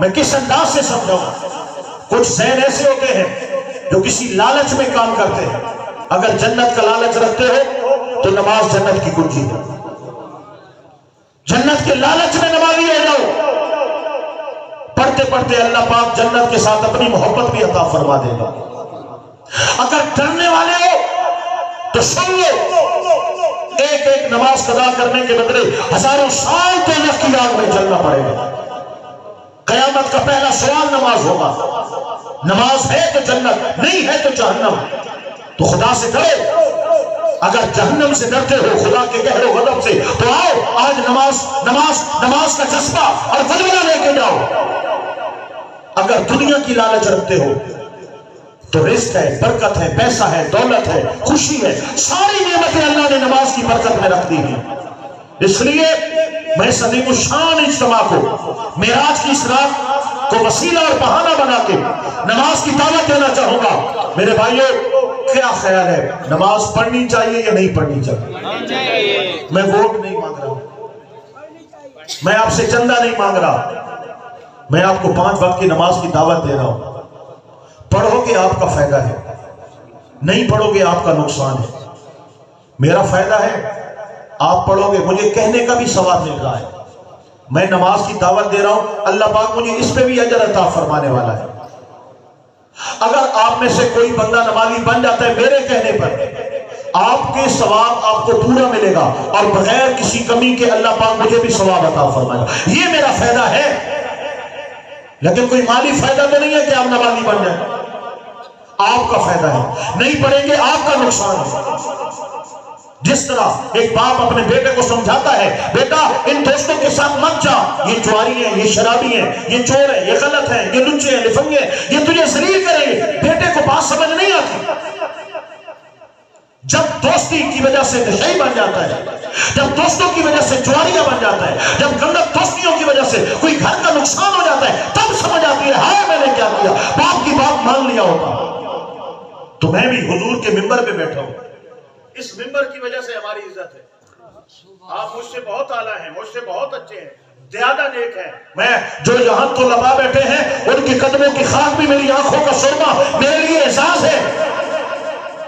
میں کس انداز سے سمجھاؤں؟ کچھ ذہن ایسے ہوتے ہیں جو کسی لالچ میں کام کرتے ہیں. اگر جنت کا لالچ رکھتے ہو تو نماز جنت کی کنجی ہے. جنت کے لالچ میں نمازی ہو جاؤ، پڑھتے پڑھتے اللہ پاک جنت کے ساتھ اپنی محبت بھی عطا فرما دے گا. اگر ڈرنے والے ہو تو سن لو، ایک ایک نماز قضا کرنے کے بدلے ہزاروں سال دوزخ کی آگ میں جلنا پڑے گا. قیامت کا پہلا سوال نماز ہوگا. نماز ہے تو جنت، نہیں ہے تو جہنم. تو خدا سے ڈرو. اگر جہنم سے ڈرتے ہو خدا کے قہر و غضب سے تو آؤ آج نماز کا جذبہ اور ولولہ لے کے جاؤ. اگر دنیا کی لالچ رکھتے ہو تو رزق ہے، برکت ہے، پیسہ ہے، دولت ہے، خوشی ہے، ساری نعمتیں اللہ نے نماز کی برکت میں رکھ دی ہیں. اس لیے میں اس عظیم الشان اجتماع کو، معراج کی اس رات کو وسیلہ اور بہانہ بنا کے نماز کی دعوت دینا چاہوں گا. میرے بھائیو، کیا خیال ہے، نماز پڑھنی چاہیے یا نہیں پڑھنی چاہیے؟ میں ووٹ نہیں مانگ رہا، میں آپ سے چندہ نہیں مانگ رہا، میں آپ کو 5 وقت کی نماز کی دعوت دے رہا ہوں. پڑھو گے آپ کا فائدہ ہے، نہیں پڑھو گے آپ کا نقصان ہے. میرا فائدہ ہے، آپ پڑھو گے مجھے کہنے کا بھی ثواب مل رہا ہے. میں نماز کی دعوت دے رہا ہوں، اللہ پاک مجھے اس پہ بھی اجر عطا فرمانے والا ہے. اگر آپ میں سے کوئی بندہ نمازی بن جاتا ہے میرے کہنے پر، آپ کے ثواب آپ کو پورا ملے گا اور بغیر کسی کمی کے اللہ پاک مجھے بھی ثواب عطا فرمائے گا. یہ میرا فائدہ ہے. لیکن کوئی مالی فائدہ تو نہیں ہے کہ آپ نمازی بن جائیں. آپ کا فائدہ ہے، نہیں پڑھیں گے آپ کا نقصان ہے. جس طرح ایک باپ اپنے بیٹے کو سمجھاتا ہے، بیٹا ان دوستوں کے ساتھ مت جا، یہ جواری ہیں، یہ شرابی ہیں، یہ چور ہیں، یہ غلط ہیں، یہ لچے ہیں، لفنگے ہیں، یہ تجھے ذلیل کریں گے. بیٹے کو بات سمجھ نہیں آتی. جب دوستی کی وجہ سے نشئی بن جاتا ہے، جب دوستوں کی وجہ سے جواریاں بن جاتا ہے، جب گندک دوستیوں کی وجہ سے کوئی گھر کا نقصان ہو جاتا ہے، تب سمجھ آتی ہے ہائے میں نے کیا کیا. باپ کی بات مان لیا ہوتا. تو میں بھی حضور کے منبر پہ بیٹھا ہوں، اس منبر کی وجہ سے ہماری عزت ہے. آپ مجھ سے بہت اعلیٰ ہیں، مجھ سے بہت اچھے ہیں، زیادہ نیک ہیں. میں جو یہاں تو لبا بیٹھے ہیں ان کی قدموں کی خاک بھی میری آنکھوں کا سرما میرے لیے احساس ہے.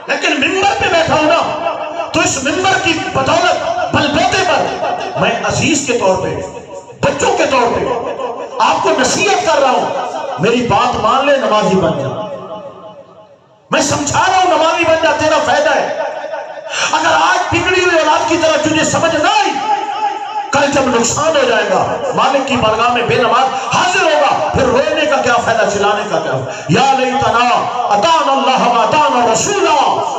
لیکن منبر پہ بیٹھا ہوں نا، تو اس منبر کی بدولت بلبوتے پر میں عزیز کے طور پہ، بچوں کے طور پہ آپ کو نصیحت کر رہا ہوں، میری بات مان لے، نمازی بن جا. میں سمجھا رہا ہوں نمازی بن جا، تیرا فائدہ ہے. اگر آج بگڑی ہوئی اولاد کی طرح تجھے سمجھ نہ آئی، کل جب نقصان ہو جائے گا مالک کی بارگاہ میں بے نماز حاضر ہوگا، پھر رونے کا کیا فائدہ، چلانے کا کیا. یا لیتنا اطعنا اللہ واطعنا الرسول،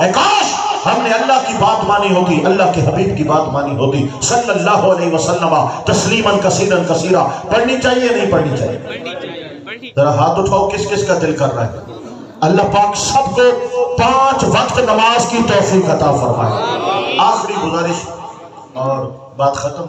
اے کاش ہم نے اللہ کی بات مانی ہوتی، اللہ کے حبیب کی بات مانی ہوتی صلی اللہ علیہ وسلم تسلیما کثیرا کثیرا. پڑھنی چاہیے نہیں پڑھنی چاہیے؟ ذرا ہاتھ اٹھاؤ، کس کس کا دل کر رہا ہے. اللہ پاک سب کو 5 وقت نماز کی توفیق عطا فرمائے. آخری گزارش اور بات ختم.